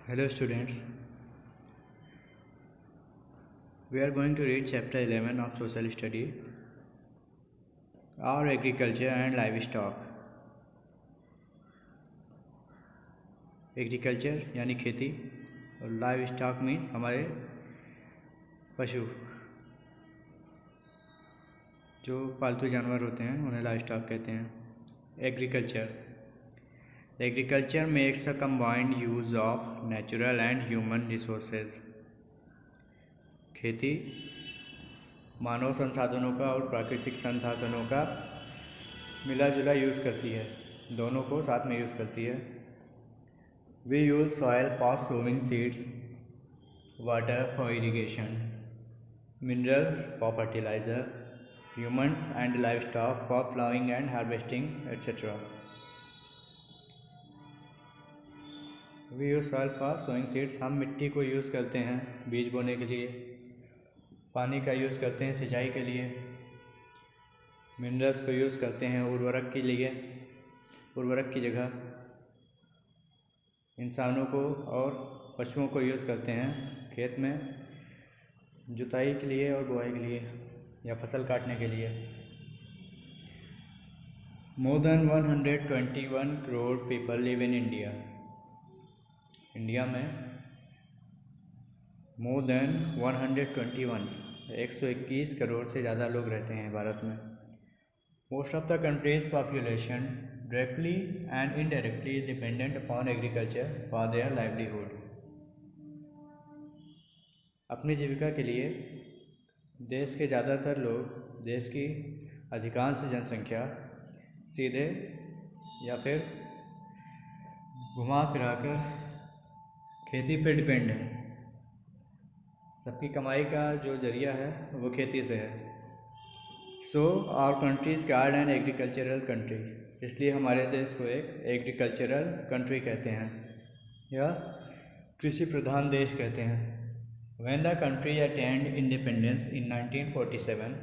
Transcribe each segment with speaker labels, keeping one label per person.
Speaker 1: Hello students, we are going to read chapter 11 of social study or agriculture and livestock. Agriculture यानी खेती और live stock means हमारे पशु जो पालतू जानवर होते हैं उन्हें लाइव स्टॉक कहते हैं। Agriculture makes a combined use of natural and human resources. खेती मानव संसाधनों का और प्राकृतिक संसाधनों का मिला जुला यूज़ करती है, दोनों को साथ में यूज़ करती है। We use soil for sowing seeds, water for irrigation, minerals for fertiliser, humans and livestock for ploughing and harvesting etcetera. We use soil for sowing seeds, हम मिट्टी को यूज़ करते हैं बीज बोने के लिए। पानी का यूज़ करते हैं सिंचाई के लिए। मिनरल्स को यूज़ करते हैं उर्वरक के लिए, उर्वरक की जगह। इंसानों को और पशुओं को यूज़ करते हैं खेत में जुताई के लिए और बुआई के लिए या फसल काटने के लिए। More than 121 crore people live in India. India में मोर देन 121 करोड़ से ज़्यादा लोग रहते हैं भारत में। Most of the countries population directly and indirectly is dependent upon agriculture for their livelihood। अपनी जीविका के लिए देश के ज़्यादातर लोग, देश की अधिकांश जनसंख्या सीधे या फिर घुमा फिराकर खेती पे डिपेंड है। सबकी कमाई का जो जरिया है वो खेती से है। So our country is called an agricultural country, इसलिए हमारे देश को एक एग्रीकल्चरल कंट्री कहते हैं या कृषि प्रधान देश कहते हैं। When the country attend independence in 1947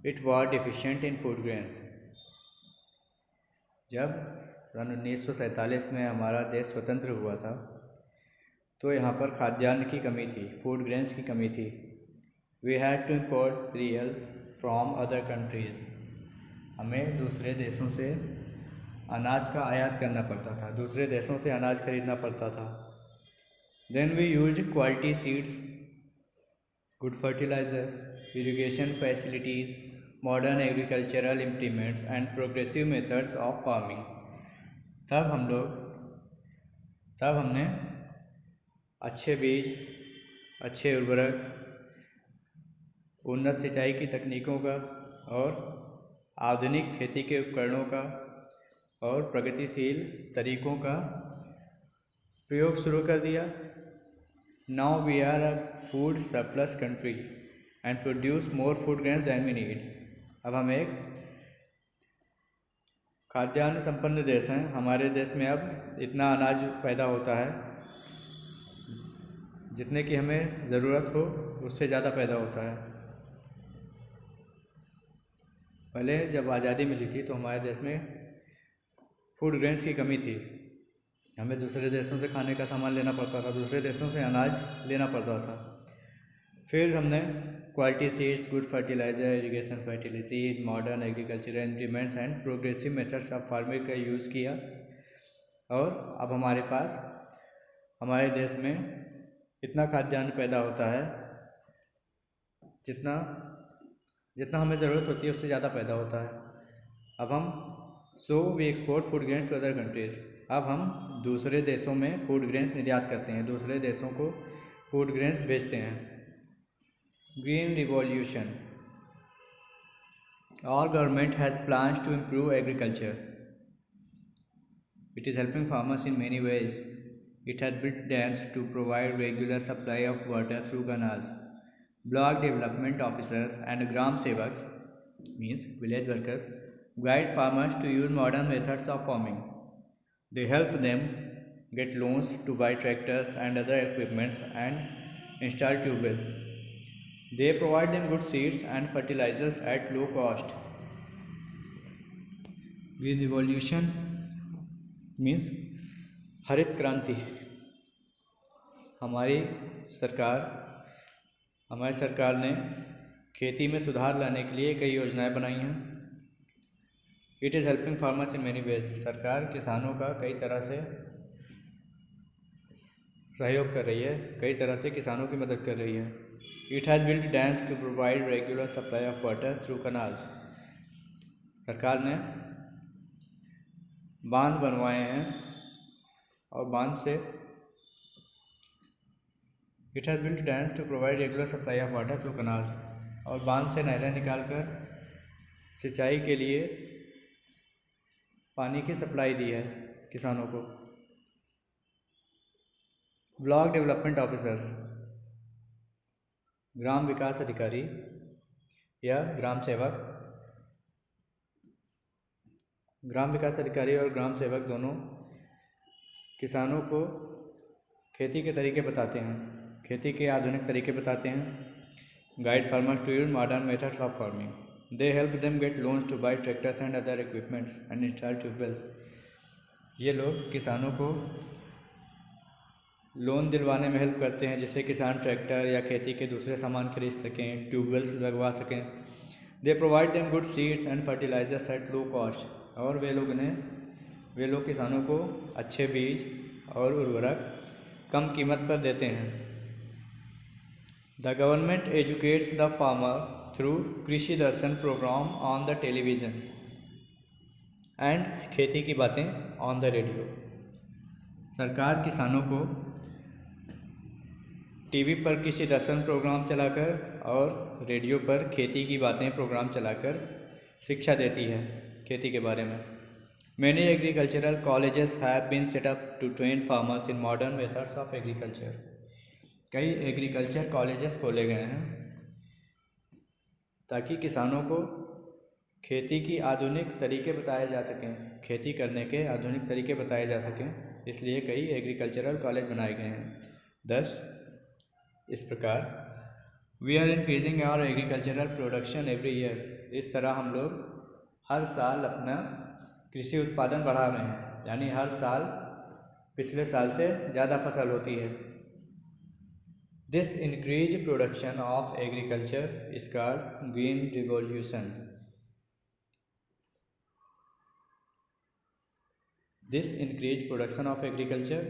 Speaker 1: it was deficient in food grains. जब सन 1947 में हमारा देश स्वतंत्र हुआ था तो यहाँ पर खाद्यान्न की कमी थी, फूड ग्रेन्स की कमी थी। We had to import cereals from other countries, हमें दूसरे देशों से अनाज का आयात करना पड़ता था, दूसरे देशों से अनाज खरीदना पड़ता था। Then we used quality seeds, good fertiliser, irrigation facilities, modern agricultural implements and progressive methods of farming. तब हमने अच्छे बीज, अच्छे उर्वरक, उन्नत सिंचाई की तकनीकों का और आधुनिक खेती के उपकरणों का और प्रगतिशील तरीकों का प्रयोग शुरू कर दिया। Now we are a food surplus country and produce more food grains than we need. अब हम एक खाद्यान्न संपन्न देश हैं। हमारे देश में अब इतना अनाज पैदा होता है जितने की हमें ज़रूरत हो उससे ज़्यादा पैदा होता है। पहले जब आज़ादी मिली थी तो हमारे देश में फूड ग्रेन्स की कमी थी, हमें दूसरे देशों से खाने का सामान लेना पड़ता था, दूसरे देशों से अनाज लेना पड़ता था। फिर हमने quality seeds, good fertiliser, irrigation fertility, modern agricultural implements and progressive methods of farming का यूज़ किया और अब हमारे पास हमारे देश में इतना खाद्यान्न पैदा होता है जितना हमें ज़रूरत होती है उससे ज़्यादा पैदा होता है। अब हम we export food grain to other countries. अब हम दूसरे देशों में फूड ग्रेन्स निर्यात करते हैं, दूसरे देशों को फूड ग्रेन्स बेचते हैं। Green revolution, our government has plans to improve agriculture. It is helping farmers in many ways. It has built dams to provide regular supply of water through canals. Block development officers and gram sevaks means village workers guide farmers to use modern methods of farming. They help them get loans to buy tractors and other equipments and install tube wells. They provide them good seeds and fertilizers at low cost. Green revolution means हरित क्रांति। हमारी सरकार ने खेती में सुधार लाने के लिए कई योजनाएं बनाई हैं। It is helping farmers in many ways. सरकार किसानों का कई तरह से सहयोग कर रही है, कई तरह से किसानों की मदद कर रही है। It has built dams to provide regular supply of water through canals. सरकार ने बांध बनवाए हैं और बांध से it has built dams to provide regular supply of water through canals, और बांध से नहरें निकालकर सिंचाई के लिए पानी की सप्लाई दी है किसानों को। ब्लॉक डेवलपमेंट ऑफिसर्स, ग्राम विकास अधिकारी या ग्राम सेवक, ग्राम विकास अधिकारी और ग्राम सेवक दोनों किसानों को खेती के तरीके बताते हैं, खेती के आधुनिक तरीके बताते हैं। Guide farmers to use modern methods of farming. They help them get loans to buy tractors and other equipments and install tubewells. ये लोग किसानों को लोन दिलवाने में हेल्प करते हैं, जिससे किसान ट्रैक्टर या खेती के दूसरे सामान खरीद सकें, ट्यूबवेल्स लगवा सकें। They provide them good seeds and fertilisers at low cost. और वे लोग किसानों को अच्छे बीज और उर्वरक कम कीमत पर देते हैं। The government educates the farmer through Krishi Darshan programme on the television and खेती की बातें ऑन द रेडियो। सरकार किसानों को टीवी पर कृषि दर्शन प्रोग्राम चलाकर और रेडियो पर खेती की बातें प्रोग्राम चलाकर शिक्षा देती है खेती के बारे में। Many agricultural colleges have been set up to train farmers in modern methods of agriculture. कई एग्रीकल्चर कॉलेजेस खोले गए हैं ताकि किसानों को खेती की आधुनिक तरीके बताए जा सकें, खेती करने के आधुनिक तरीके बताए जा सकें, इसलिए कई एग्रीकल्चरल कॉलेज बनाए गए हैं। 10 इस प्रकार we are increasing our agricultural production every year. इस तरह हम लोग हर साल अपना कृषि उत्पादन बढ़ा रहे हैं, यानी हर साल पिछले साल से ज़्यादा फसल होती है। This increase production of agriculture is called green revolution. This increase production of agriculture,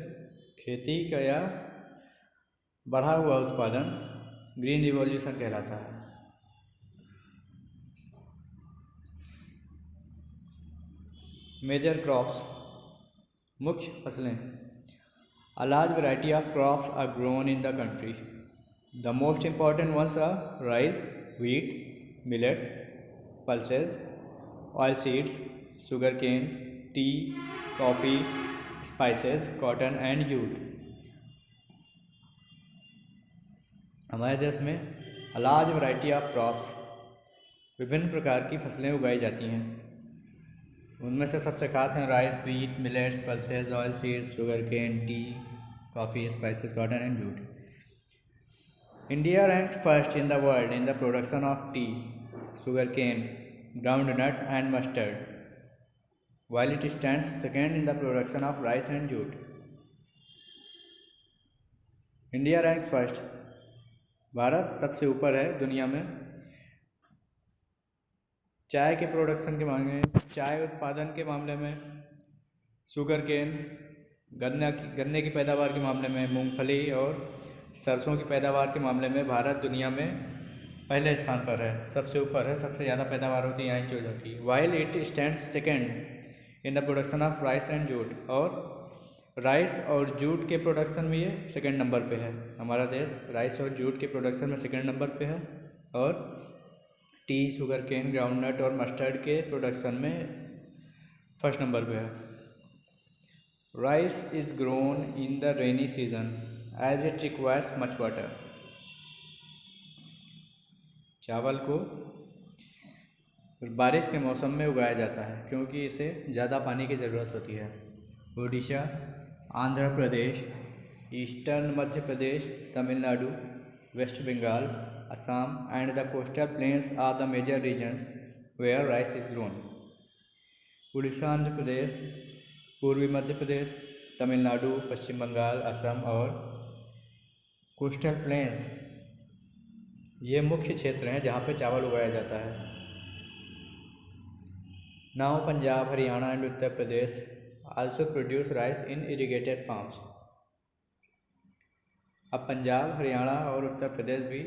Speaker 1: खेती का या बढ़ा हुआ उत्पादन ग्रीन रिवॉल्यूशन कहलाता है। मेजर क्रॉप्स, मुख्य फसलें। A large variety of crops are grown in the country. The most important ones are rice, wheat, millets, pulses, oilseeds, sugarcane, tea, coffee, spices, cotton and jute. हमारे देश में a large variety of crops, विभिन्न प्रकार की फसलें उगाई जाती हैं। उनमें से सबसे खास हैं rice, wheat, millets, pulses, oil seeds, sugar cane, tea, coffee, spices, cotton and jute. India ranks first in the world in the production of tea, sugar cane, groundnut and mustard, while it stands second in the production of rice and jute. India ranks first, Bharat सबसे ऊपर है दुनिया में चाय के production के मामले में, चाय उत्पादन के मामले में, शुगर केन गन्ने की पैदावार के मामले में, मूंगफली और सरसों की पैदावार के मामले में भारत दुनिया में पहले स्थान पर है, सबसे ऊपर है, सबसे ज़्यादा पैदावार होती है यहाँ चीज़ों की। While it stands second in the production of rice and jute, और राइस और जूट के प्रोडक्शन में ये सेकेंड नंबर पे है। हमारा देश राइस और जूट के प्रोडक्शन में सेकेंड नंबर पे है, और टी, शुगर केन, ग्राउंडनट और मस्टर्ड के प्रोडक्शन में फर्स्ट नंबर पे है। Rice is grown in the rainy season as it requires much water. चावल को बारिश के मौसम में उगाया जाता है क्योंकि इसे ज़्यादा पानी की ज़रूरत होती है। Odisha, Andhra Pradesh, eastern Madhya Pradesh, Tamil Nadu, west Bengal, Assam and the coastal plains are the major regions where rice is grown. Orissa, Andhra Pradesh, पूर्वी मध्य प्रदेश, तमिलनाडु, पश्चिम बंगाल, असम और कोस्टल प्लेन्स ये मुख्य क्षेत्र हैं जहाँ पे चावल उगाया जाता है। Now Punjab, Haryana and Uttar Pradesh also produce rice in irrigated farms. अब पंजाब, हरियाणा और उत्तर प्रदेश भी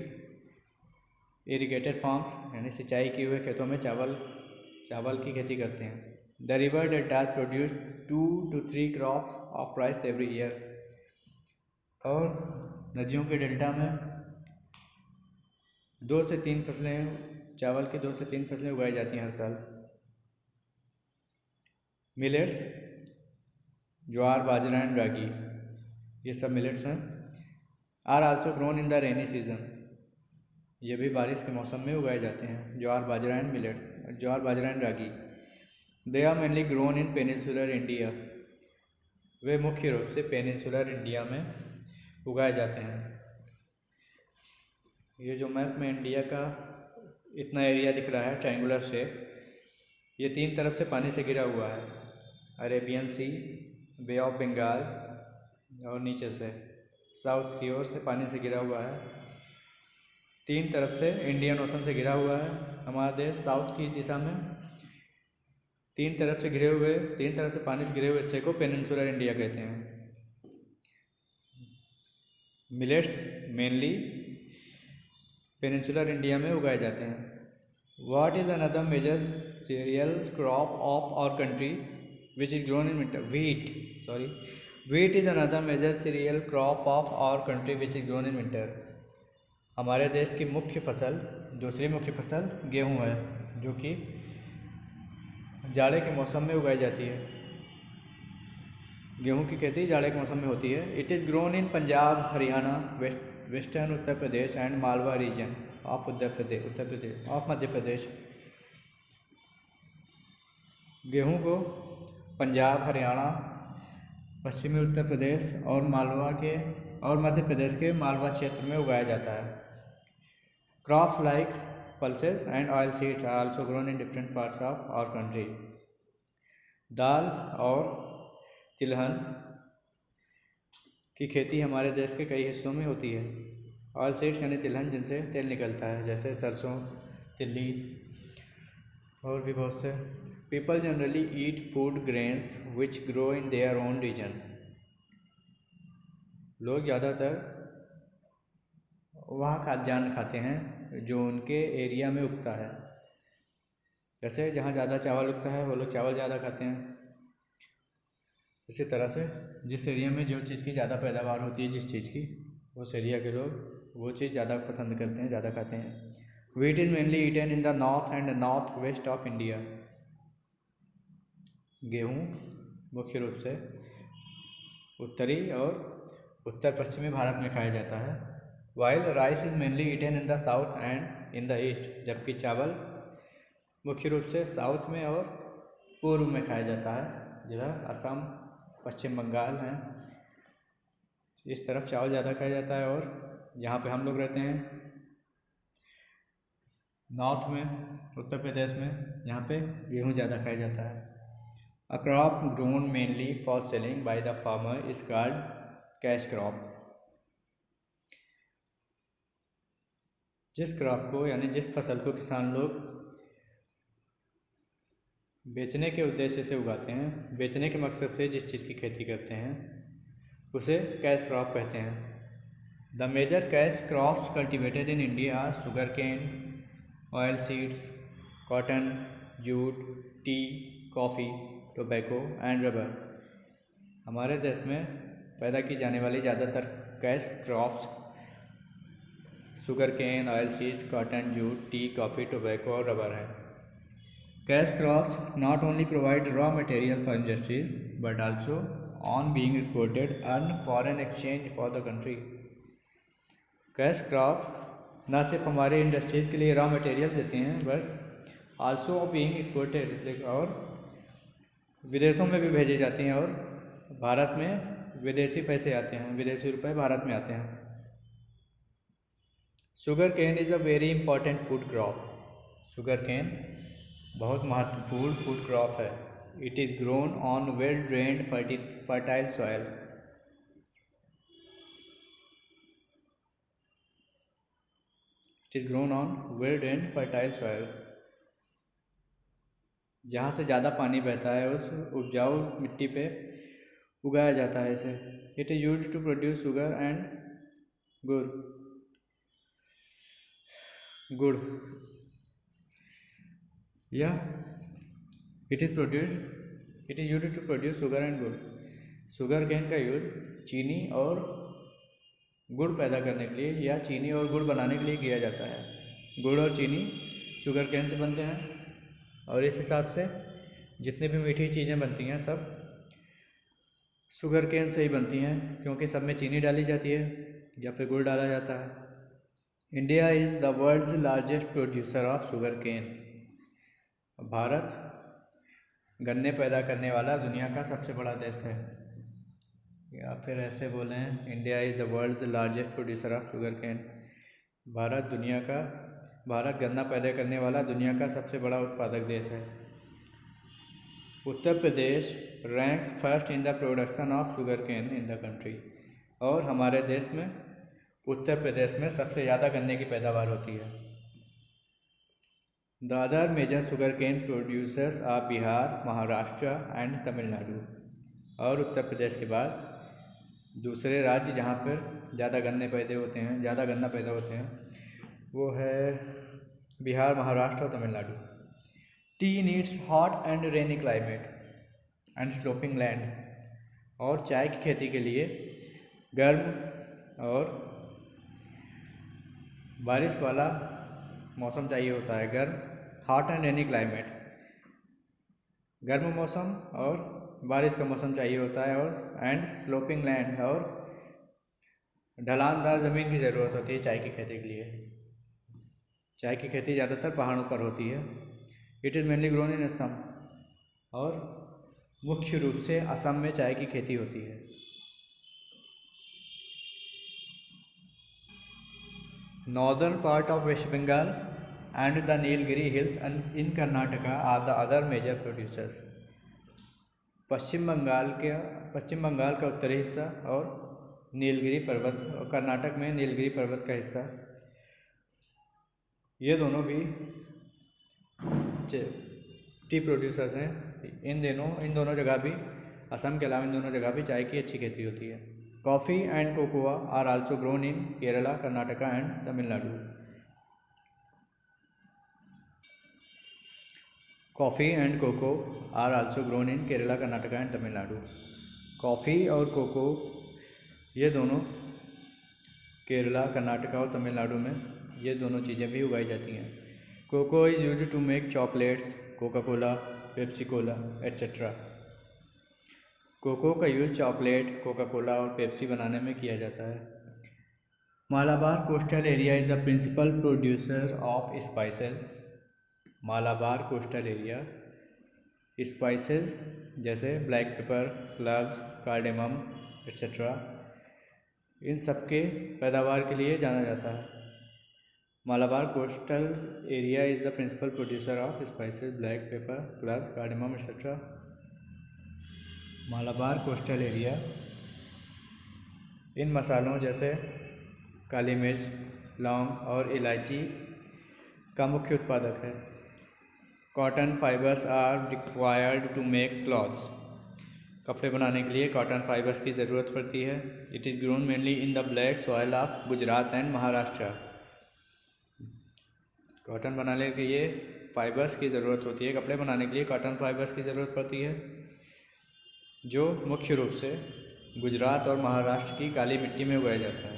Speaker 1: इरिगेटेड फार्म्स यानी सिंचाई किए हुए खेतों में चावल की खेती करते हैं। The river deltas produce 2 to 3 crops of rice every year. और नदियों के डेल्टा में 2 से 3 फसलें, चावल की 2 से 3 फसलें उगाई जाती हैं हर साल। मिलेट्स, ज्वार, बाजरा एंड रागी, ये सब मिलेट्स हैं। Are also grown in the rainy season, ये भी बारिश के मौसम में उगाए जाते हैं। Jowar, bajra and millets, jowar, bajra and ragi. They are mainly grown in peninsular India, वे मुख्य रूप से पेनिनसुलर इंडिया में उगाए जाते हैं। ये जो मैप में इंडिया का इतना एरिया दिख रहा है ट्रायंगुलर शेप, ये 3 तरफ से पानी से घिरा हुआ है। Arabian Sea, Bay of Bengal और नीचे से साउथ की ओर से पानी से घिरा हुआ है। 3 तरफ से इंडियन ओशन से घिरा हुआ है। हमारा देश साउथ की दिशा में 3 तरफ से पानी से घिरे हुए हिस्से को पेनिनसुलर इंडिया कहते हैं। मिलेट्स मेनली पेनिनसुलर इंडिया में उगाए जाते हैं। What is another major cereal crop of our country which is grown in winter? Wheat is another major cereal crop of our country which is grown in winter. हमारे देश की दूसरी मुख्य फसल गेहूँ है, जो कि जाड़े के मौसम में उगाई जाती है। गेहूं की खेती जाड़े के मौसम में होती है। It is grown in Punjab, Haryana, western Uttar Pradesh and Malwa region of Madhya Pradesh. गेहूं को पंजाब, हरियाणा, पश्चिमी उत्तर प्रदेश और मध्य प्रदेश के मालवा क्षेत्र में उगाया जाता है। Crops like pulses and oil seeds are also grown in different parts of our country. दाल और तिलहन की खेती हमारे देश के कई हिस्सों में होती है। ऑयल सीड्स यानी तिलहन, जिनसे तेल निकलता है, जैसे सरसों, तिल्ली और भी बहुत से। People generally eat food grains which grow in their own region. लोग ज़्यादातर वह खाद्यान्न खाते हैं जो उनके एरिया में उगता है। जैसे जहाँ ज़्यादा चावल उगता है वो लोग चावल ज़्यादा खाते हैं। इसी तरह से जिस एरिया में जो चीज़ की ज़्यादा पैदावार होती है, जिस चीज़ की, उस एरिया के लोग वो चीज़ ज़्यादा पसंद करते हैं, ज़्यादा खाते हैं। Wheat is mainly eaten in the north and north west of India. गेहूँ मुख्य रूप से उत्तरी और उत्तर पश्चिमी भारत में खाया जाता है। While rice is mainly eaten in the south and in the east, जबकि चावल मुख्य रूप से साउथ में और पूर्व में खाया जाता है, जिधर असम, पश्चिम बंगाल हैं, इस तरफ चावल ज़्यादा खाया जाता है। और जहाँ पे हम लोग रहते हैं नॉर्थ में, उत्तर प्रदेश में, यहाँ पे गेहूँ ज़्यादा खाया जाता है। A crop grown mainly for selling by the farmer is called cash crop. जिस क्रॉप को यानी जिस फसल को किसान लोग बेचने के उद्देश्य से उगाते हैं, बेचने के मकसद से जिस चीज़ की खेती करते हैं, उसे कैश क्रॉप कहते हैं। The major cash crops cultivated in India are sugar cane, oil seeds, cotton, jute, tea, coffee, tobacco and rubber. हमारे देश में पैदा की जाने वाली ज़्यादातर cash crops sugar cane, oil seeds, cotton, jute, tea, coffee, tobacco और रबर हैं। Cash crops not only provide raw material for industries but also, on being exported, earn foreign exchange for the country. Cash crop न सिर्फ हमारे industries के लिए raw material देते हैं, but also being exported, और विदेशों में भी भेजे जाते हैं, और भारत में विदेशी पैसे आते हैं, विदेशी रुपए भारत में आते हैं। Sugar cane is a very important food crop. Sugar cane बहुत महत्वपूर्ण फूड क्रॉप है। It is grown on well drained fertile soil. It is grown on well drained fertile soil. जहाँ से ज़्यादा पानी बहता है उस उपजाऊ मिट्टी पे उगाया जाता है इसे। It is used to produce sugar and gur या it is used to produce sugar and gur. Sugar cane का यूज चीनी और गुड़ पैदा करने के लिए या चीनी और गुड़ बनाने के लिए किया जाता है। गुड़ और चीनी शुगर केन से बनते हैं और इस हिसाब से जितनी भी मीठी चीज़ें बनती हैं सब शुगर केन से ही बनती हैं, क्योंकि सब में चीनी डाली जाती है या फिर गुड़ डाला जाता है। India is the world's largest producer of sugar cane. Bharat गन्ने पैदा करने वाला दुनिया का सबसे बड़ा देश है, या फिर ऐसे बोलें India is the world's largest producer of sugar cane. Bharat गन्ना पैदा करने वाला दुनिया का सबसे बड़ा उत्पादक देश है। Uttar Pradesh ranks first in the production of sugar cane in the country. और हमारे देश में उत्तर प्रदेश में सबसे ज़्यादा गन्ने की पैदावार होती है। The other major sugar cane producers are Bihar, Maharashtra and Tamil Nadu. और उत्तर प्रदेश के बाद दूसरे राज्य जहाँ पर ज़्यादा गन्ना पैदा होते हैं वो है बिहार, महाराष्ट्र और Tamil Nadu. T needs hot and rainy climate and sloping land. और चाय की खेती के लिए गर्म और बारिश वाला मौसम चाहिए होता है। हॉट एंड रेनी क्लाइमेट, गर्म मौसम और बारिश का मौसम चाहिए होता है। और एंड स्लोपिंग लैंड, और ढलानदार ज़मीन की ज़रूरत होती है चाय की खेती के लिए। चाय की खेती ज़्यादातर पहाड़ों पर होती है। इट इज़ मेनली ग्रोन इन असम। और मुख्य रूप से असम में चाय की खेती होती है। Northern part of west Bengal and the Nilgiri hills in Karnataka are the other major producers. Paschim Bengal का उत्तरी हिस्सा और नीलगिरी पर्वत, और कर्नाटक में नीलगिरी पर्वत का हिस्सा, ये दोनों भी टी प्रोड्यूसर्स हैं। इन दोनों जगह भी, असम के अलावा इन दोनों जगह भी चाय की अच्छी खेती होती है। Coffee and cocoa are also grown in Kerala, Karnataka and Tamil Nadu. Coffee and cocoa are also grown in Kerala, Karnataka and Tamil Nadu. Coffee और कोको ये दोनों केरला, कर्नाटका और तमिलनाडु में ये दोनों चीज़ें भी उगाई जाती हैं। Cocoa is used to make chocolates, Coca Cola, Pepsi cola etcetera. Cocoa का यूज चॉकलेट, कोका कोला और पेप्सी बनाने में किया जाता है। Malabar coastal area is the principal producer of spices. Malabar coastal area spices जैसे black pepper, cloves, cardamom etcetera, इन सब के पैदावार के लिए जाना जाता है। Malabar coastal area is the principal producer of spices, black pepper, cloves, cardamom etcetera. Malabar coastal area in मसालों जैसे काली मिर्च, लौंग और इलायची का मुख्य उत्पादक है। Cotton fibres are required to make clothes. कपड़े बनाने के लिए कॉटन फाइबर्स की ज़रूरत पड़ती है। It is grown mainly in the black soil of Gujarat and Maharashtra. Cotton बनाने के लिए फाइबर्स की ज़रूरत होती है, कपड़े बनाने के लिए कॉटन फाइबर्स की ज़रूरत पड़ती है, जो मुख्य रूप से गुजरात और महाराष्ट्र की काली मिट्टी में उगाया जाता है।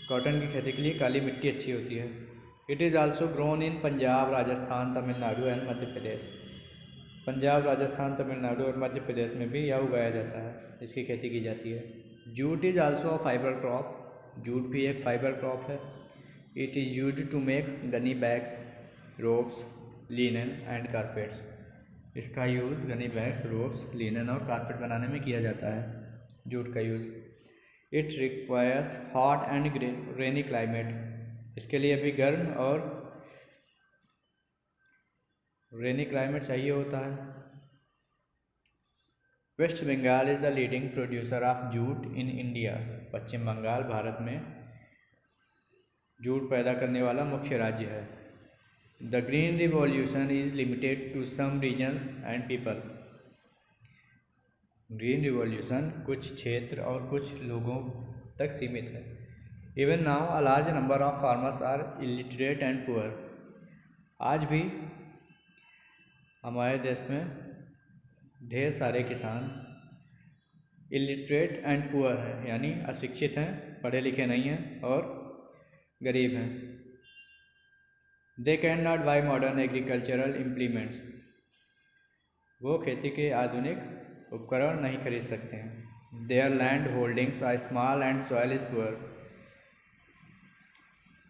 Speaker 1: कॉटन की खेती के लिए काली मिट्टी अच्छी होती है। It is also grown in Punjab, Rajasthan, Tamil Nadu and Madhya Pradesh. Punjab, Rajasthan, Tamil Nadu और मध्य प्रदेश में भी यह उगाया जाता है, इसकी खेती की जाती है। Jute is also a fibre crop. Jute भी एक फाइबर क्रॉप है। It is used to make gunny bags, ropes, linen and carpets. इसका use gunny bags, ropes, linen और कारपेट बनाने में किया जाता है, जूट का use. It requires hot and rainy climate. इसके लिए भी गर्म और रेनी क्लाइमेट चाहिए होता है। West Bengal is the leading producer of jute in India. Paschim Bengal Bharat में जूट पैदा करने वाला मुख्य राज्य है। The green revolution is limited to some regions and people. Green revolution कुछ क्षेत्र और कुछ लोगों तक सीमित है। Even now a large number of farmers are illiterate and poor. आज भी हमारे देश में ढेर सारे किसान इलिटरेट एंड पुअर हैं, यानी अशिक्षित हैं, पढ़े लिखे नहीं हैं और गरीब हैं। They can not buy modern agricultural implements. वो खेती के आधुनिक उपकरण नहीं खरीद सकते हैं। Their land holdings are small and soil is poor.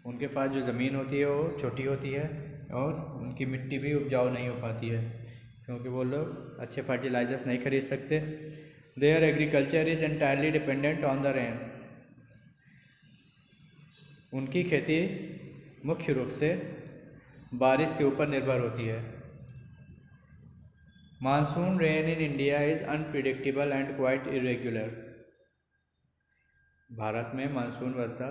Speaker 1: उनके पास जो ज़मीन होती है वो छोटी होती है और उनकी मिट्टी भी उपजाऊ नहीं हो पाती है, क्योंकि वो लोग अच्छे फर्टिलाइजर्स नहीं खरीद सकते। Their agriculture is entirely dependent on the rain. उनकी खेती मुख्य रूप से बारिश के ऊपर निर्भर होती है। Monsoon rain in India is unpredictable and quite irregular. Bharat में मानसून वर्षा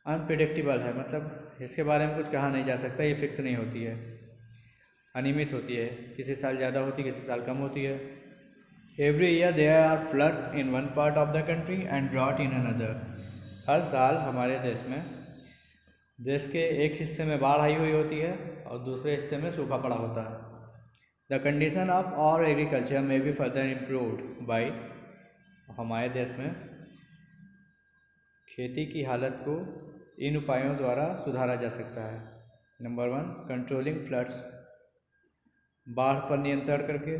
Speaker 1: अनप्रिडिक्टेबल है, मतलब इसके बारे में कुछ कहा नहीं जा सकता, ये फिक्स नहीं होती है, अनियमित होती है, किसी साल ज़्यादा होती है, किसी साल कम होती है। Every year there are floods in one part of the country and drought in another. हर साल हमारे देश में देश के एक हिस्से में बाढ़ आई हुई होती है और दूसरे हिस्से में सूखा पड़ा होता है। The condition of our agriculture may be further improved by. हमारे देश में खेती की हालत को इन उपायों द्वारा सुधारा जा सकता है। नंबर 1, कंट्रोलिंग फ्लड्स, बाढ़ पर नियंत्रण करके।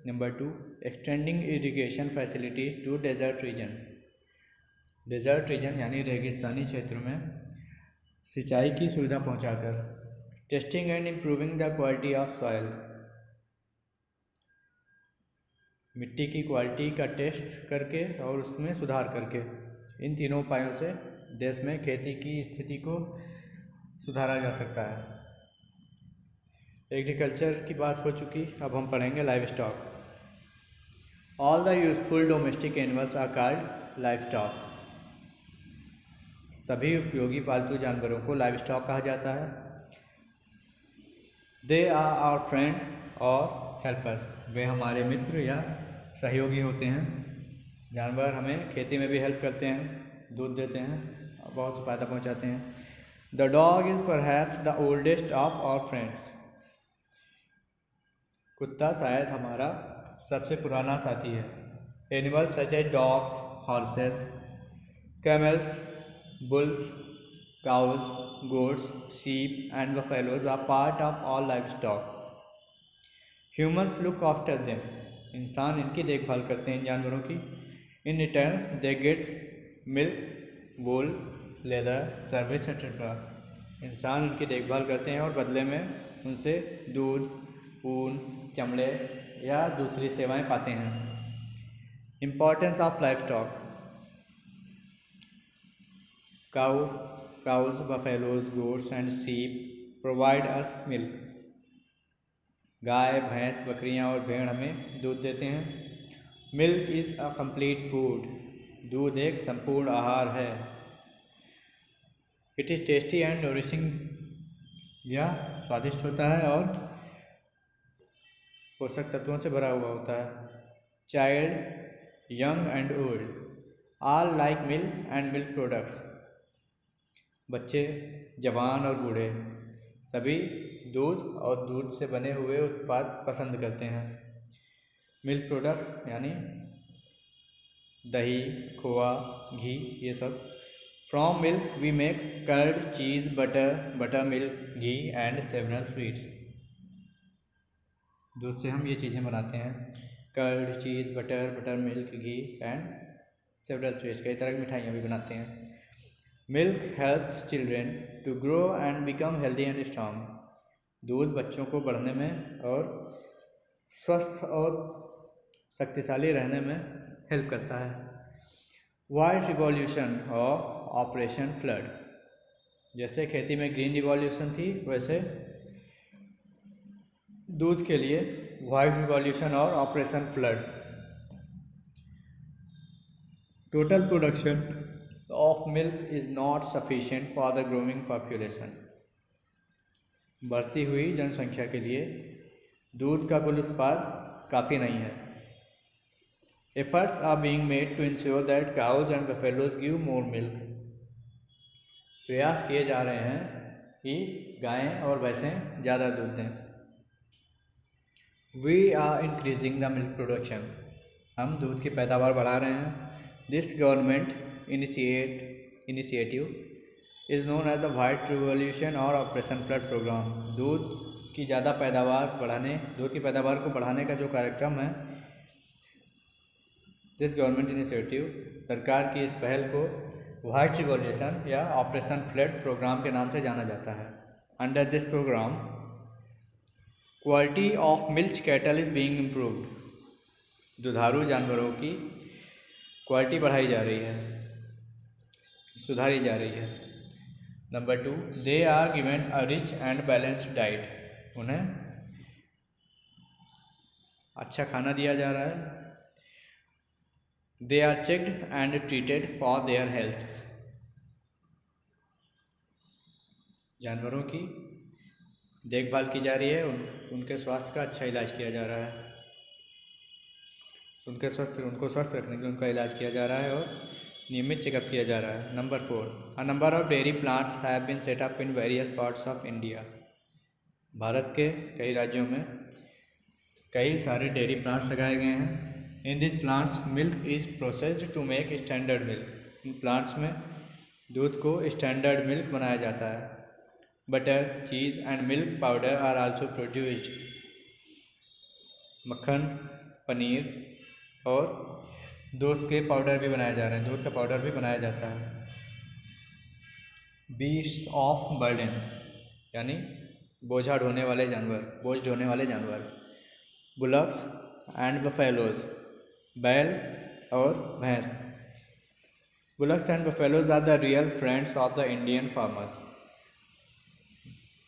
Speaker 1: Number 2, extending irrigation facilities to desert region. Desert region यानी रेगिस्तानी क्षेत्र में सिंचाई की सुविधा पहुंचाकर। Testing and improving the quality of soil. मिट्टी की क्वालिटी का टेस्ट करके और उसमें सुधार करके। इन तीनों उपायों से देश में खेती की स्थिति को सुधारा जा सकता है। एग्रीकल्चर की बात हो चुकी, अब हम पढ़ेंगे livestock. All the useful domestic animals are called livestock. सभी उपयोगी पालतू जानवरों को लाइव स्टॉक कहा जाता है। दे आर आवर फ्रेंड्स और हेल्पर्स। वे हमारे मित्र या सहयोगी होते हैं। जानवर हमें खेती में भी हेल्प करते हैं, दूध देते हैं और बहुत से फ़ायदा पहुंचाते हैं। The dog is perhaps the oldest of our friends. कुत्ता शायद हमारा सबसे पुराना साथी है। Animals such as dogs, horses, camels, bulls, cows, goats, sheep and buffaloes are part of all livestock. Humans look after them. इंसान इनकी देखभाल करते हैं जानवरों की। In return they get milk, wool, leather, service etc. इंसान उनकी देखभाल करते हैं और बदले में उनसे दूध, ऊन, चमड़े या दूसरी सेवाएं पाते हैं। Importance of livestock. Cows, buffaloes, goats and sheep provide us milk. गाय, भैंस, बकरियां और भेड़ हमें दूध देते हैं। Milk is a complete food. दूध एक संपूर्ण आहार है। It is tasty and nourishing. यह स्वादिष्ट होता है और पोषक तत्वों से भरा हुआ होता है। Child, young and old all like milk and milk products. बच्चे, जवान और बूढ़े सभी दूध और दूध से बने हुए उत्पाद पसंद करते हैं। मिल्क प्रोडक्ट्स यानी दही, खोआ, घी, ये सब। From milk we make curd, cheese, butter, buttermilk, ghee and several sweets. दूध से हम ये चीज़ें बनाते हैं, curd, cheese, butter, buttermilk, ghee and several sweets. कई तरह की मिठाइयाँ भी बनाते हैं। Milk helps children to grow and become healthy and strong. दूध बच्चों को बढ़ने में और स्वस्थ और शक्तिशाली रहने में हेल्प करता है। वाइट रिवॉल्यूशन और ऑपरेशन फ्लड। जैसे खेती में ग्रीन रिवॉल्यूशन थी, वैसे दूध के लिए वाइट रिवॉल्यूशन और operation flood. Total production of milk is not sufficient for the growing population. बढ़ती हुई जनसंख्या के लिए दूध का कुल उत्पाद काफ़ी नहीं है. Efforts are being made to ensure that cows and buffaloes give more milk. प्रयास किए जा रहे हैं कि गायें और भैंसें ज़्यादा दूध दें. We are increasing the milk production. हम दूध की पैदावार बढ़ा रहे हैं. This government initiative is known as the White Revolution or Operation Flood Program. दूध की पैदावार को बढ़ाने का जो कार्यक्रम है, दिस गवर्नमेंट इनिशिएटिव, सरकार की इस पहल को व्हाइट रिवॉल्यूशन या ऑपरेशन फ्लड प्रोग्राम के नाम से जाना जाता है. Under this programme quality of milk cattle is being improved. दुधारू जानवरों की क्वालिटी बढ़ाई जा रही है, सुधारी जा रही है. Number 2, they are given a rich and balanced diet. उन्हें अच्छा खाना दिया जा रहा है. They are checked and treated for their health. जानवरों की देखभाल की जा रही है, उनके स्वास्थ्य का अच्छा इलाज किया जा रहा है. उनको स्वस्थ रखने के लिए उनका इलाज किया जा रहा है और नियमित चेकअप किया जा रहा है. Number 4, a number of dairy plants have been set up in various parts of India. Bharat के कई राज्यों में कई सारे डेयरी प्लांट्स लगाए गए हैं. In this plants milk is processed to make standard milk. इन प्लांट्स में दूध को स्टैंडर्ड मिल्क बनाया जाता है. Butter, cheese and milk powder are also produced. मक्खन, पनीर और दूध के पाउडर भी बनाए जा रहे हैं. दूध का पाउडर भी बनाया जाता है. बीस्ट्स ऑफ बर्डन यानी बोझ ढोने वाले जानवर. बुलक्स एंड बफेलोज, बैल और भैंस. Bullocks and buffaloes are the real friends of the Indian farmers.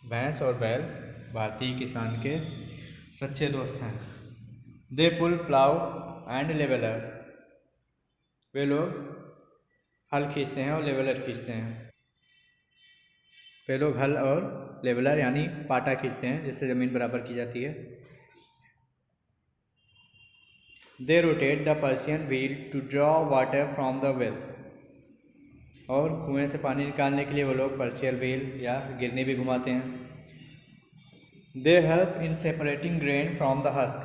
Speaker 1: भैंस और बैल भारतीय किसान के सच्चे दोस्त हैं. They pull plough and leveller. वे लोग हल खींचते हैं और लेवलर खींचते हैं. वे लोग हल और लेवलर यानी पाटा खींचते हैं जिससे ज़मीन बराबर की जाती है. They rotate the Persian wheel to draw water from the well. और कुएं से पानी निकालने के लिए वो लोग पर्शियल व्हील या गिरनी भी घुमाते हैं. They help in separating grain from the husk.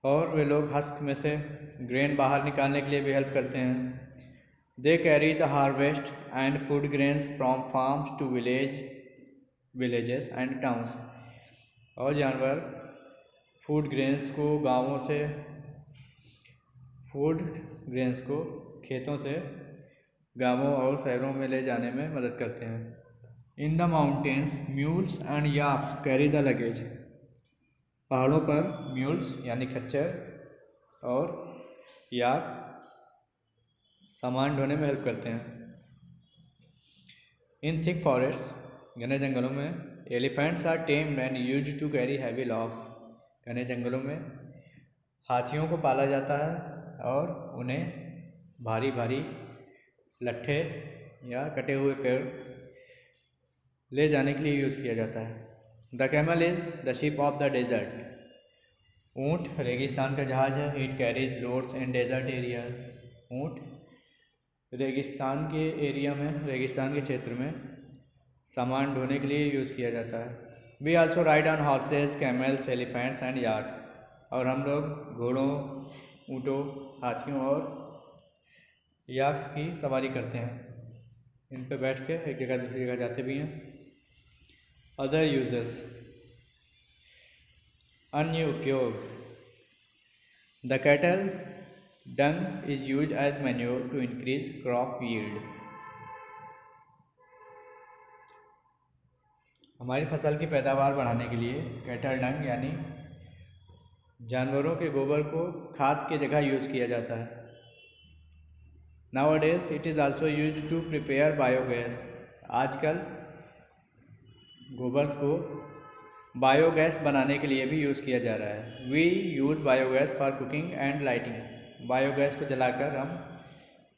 Speaker 1: और वे लोग हस्क में से ग्रेन बाहर निकालने के लिए भी हेल्प करते हैं. They carry the harvest and food grains from farms to villages and towns. और जानवर फूड ग्रेन्स को खेतों से गांवों और शहरों में ले जाने में मदद करते हैं. In the mountains mules and yaks carry the luggage. पहाड़ों पर म्यूल्स यानी खच्चर और याक सामान ढोने में हेल्प करते हैं. इन थिक फॉरेस्ट घने जंगलों में elephants are tamed and used to carry heavy logs. घने जंगलों में हाथियों को पाला जाता है और उन्हें भारी भारी लट्ठे या कटे हुए पेड़ ले जाने के लिए यूज़ किया जाता है. The camel is the ship of the desert. ऊँट रेगिस्तान का जहाज है. It carries loads in desert area. ऊँट रेगिस्तान के क्षेत्र में सामान ढोने के लिए यूज़ किया जाता है. We also ride on horses, camels, elephants and yaks. और हम लोग घोड़ों, ऊँटों, हाथियों और याक्स की सवारी करते हैं. इन पे बैठ के एक जगह दूसरी जगह जाते भी हैं. अदर यूजेस, अन्य उपयोग. The cattle dung is used as manure to increase crop yield. हमारी फसल की पैदावार बढ़ाने के लिए कैटल डंग यानी जानवरों के गोबर को खाद की जगह यूज़ किया जाता है. Nowadays it is also used to prepare biogas. आजकल गोबर को बायोगैस बनाने के लिए भी यूज़ किया जा रहा है. We use biogas for cooking and lighting. Biogas को जलाकर हम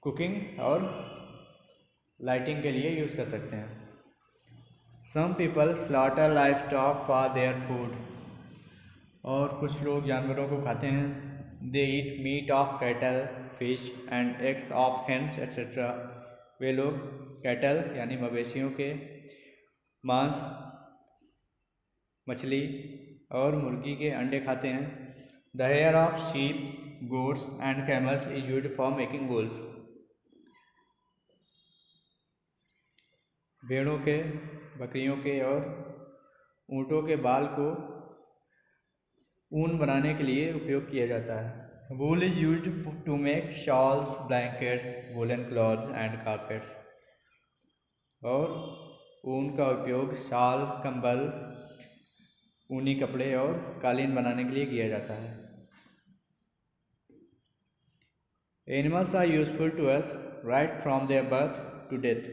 Speaker 1: कुकिंग और लाइटिंग के लिए यूज़ कर सकते हैं। Some people slaughter livestock for their food, और कुछ लोग जानवरों को खाते हैं। They eat meat of cattle, fish and eggs of hens etcetera. वे लोग कैटल यानी मवेशियों के मांस, मछली और मुर्गी के अंडे खाते हैं। The hair of sheep, goats and camels is used for making wools. भेड़ों के, बकरियों के और ऊँटों के बाल को ऊन बनाने के लिए उपयोग किया जाता है। Wool is used to make shawls, blankets, woollen clothes and carpets. और ऊन का उपयोग शाल, कंबल, ऊनी कपड़े और कालीन बनाने के लिए किया जाता है। Animals are useful to us right from their birth to death.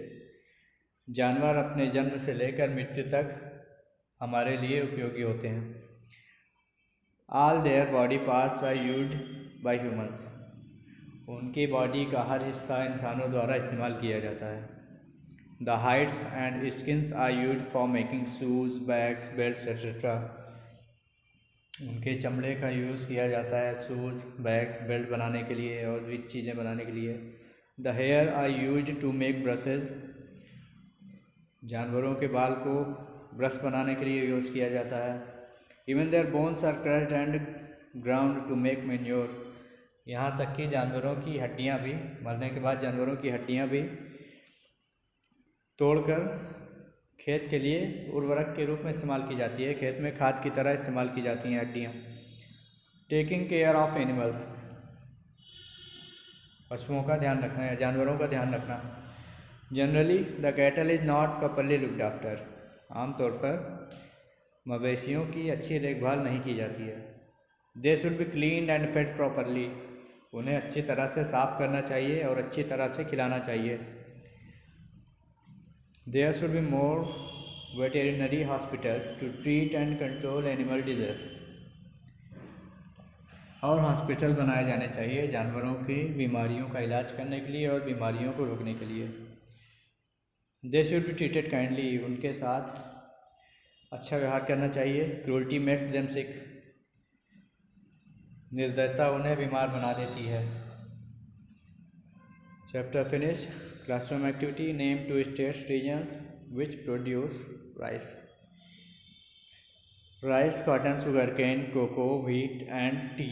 Speaker 1: जानवर अपने जन्म से लेकर मृत्यु तक हमारे लिए उपयोगी होते हैं। All their body parts are used by humans. उनकी बॉडी का हर हिस्सा इंसानों द्वारा इस्तेमाल किया जाता है। The hides and skins are used for making shoes, bags, belts etcetera. उनके चमड़े का यूज़ किया जाता है शूज़, बैग्स, बेल्ट बनाने के लिए और भी चीज़ें बनाने के लिए। The hair are used to make brushes. जानवरों के बाल को ब्रश बनाने के लिए यूज़ किया जाता है। Even their bones are crushed and ground to make manure. यहाँ तक कि जानवरों की हड्डियाँ भी, मरने के बाद जानवरों की हड्डियाँ भी तोड़कर खेत के लिए उर्वरक के रूप में इस्तेमाल की जाती है। खेत में खाद की तरह इस्तेमाल की जाती हैं हड्डियाँ। टेकिंग केयर ऑफ एनिमल्स, पशुओं का ध्यान रखना या जानवरों का ध्यान रखना। Generally the cattle is not properly looked after. आमतौर पर मवेशियों की अच्छी देखभाल नहीं की जाती है। They should be cleaned and fed properly. उन्हें अच्छी तरह से साफ करना चाहिए और अच्छी तरह से खिलाना चाहिए। There should be more veterinary hospitals to treat and control animal disease। और हॉस्पिटल बनाए जाने चाहिए जानवरों की बीमारियों का इलाज करने के लिए और बीमारियों को रोकने के लिए। They should be treated kindly। उनके साथ अच्छा व्यवहार करना चाहिए। Cruelty makes them sick। निर्दयता उन्हें बीमार बना देती है। Chapter finished। Classroom activity: name 2 states, regions which produce rice। Rice, cotton, sugarcane, cocoa, wheat and tea,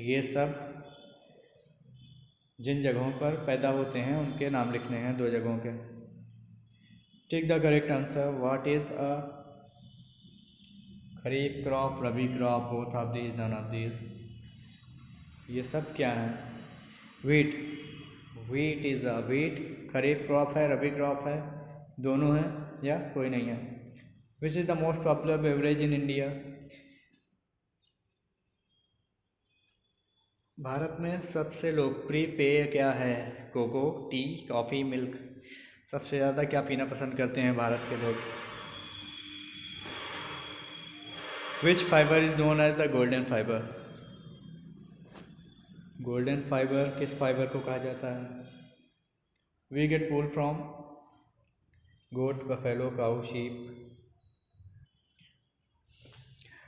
Speaker 1: ये सब जिन जगहों पर पैदा होते हैं उनके नाम लिखने हैं 2 जगहों के। Tick the correct answer. What is a kharif crop, rabi crop, both of these, none of these. ये सब क्या है? Wheat, wheat is a wheat kharif crop है, रबी क्रॉप है, दोनों है या कोई नहीं है। Which is the most popular beverage in India. Bharat में सबसे लोकप्रिय पेय क्या है? Cocoa, tea, coffee, milk. सबसे ज़्यादा क्या पीना पसंद करते हैं भारत के लोग? Which fibre is known as the golden fibre. Golden fibre किस फाइबर को कहा जाता है? We get wool from goat, buffalo, cow, sheep.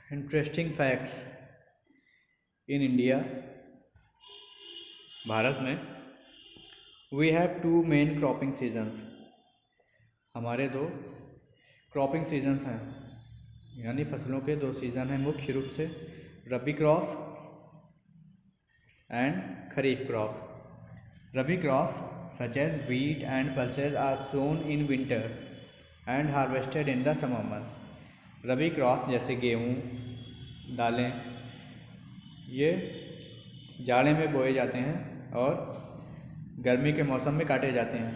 Speaker 1: Interesting facts in India. Bharat में we have 2 main cropping seasons. हमारे 2 क्रॉपिंग सीजन्स हैं, यानी फसलों के 2 सीज़न हैं मुख्य रूप से, rabi crops and kharif crop. Rabi crops such as wheat and pulses are sown in winter and harvested in the summer months। Rabi crop जैसे गेहूँ, दालें, ये जाड़े में बोए जाते हैं और गर्मी के मौसम में काटे जाते हैं।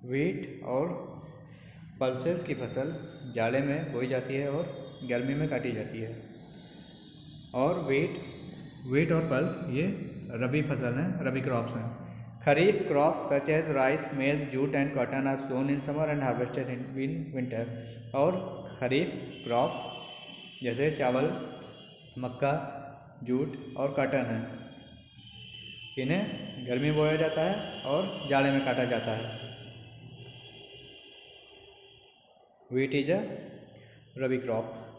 Speaker 1: व्हीट और पल्सेस की फसल जाड़े में बोई जाती है और गर्मी में काटी जाती है। और व्हीट और पल्स ये रबी फसल हैं, रबी क्रॉप्स हैं। Kharif crops such as rice, maize, jute and cotton are sown in summer and harvested in winter. और खरीफ क्रॉप्स जैसे चावल, मक्का, जूट और कॉटन है। इन्हें गर्मी में बोया जाता है और जाड़े में काटा जाता है। Wheat is a rabi crop.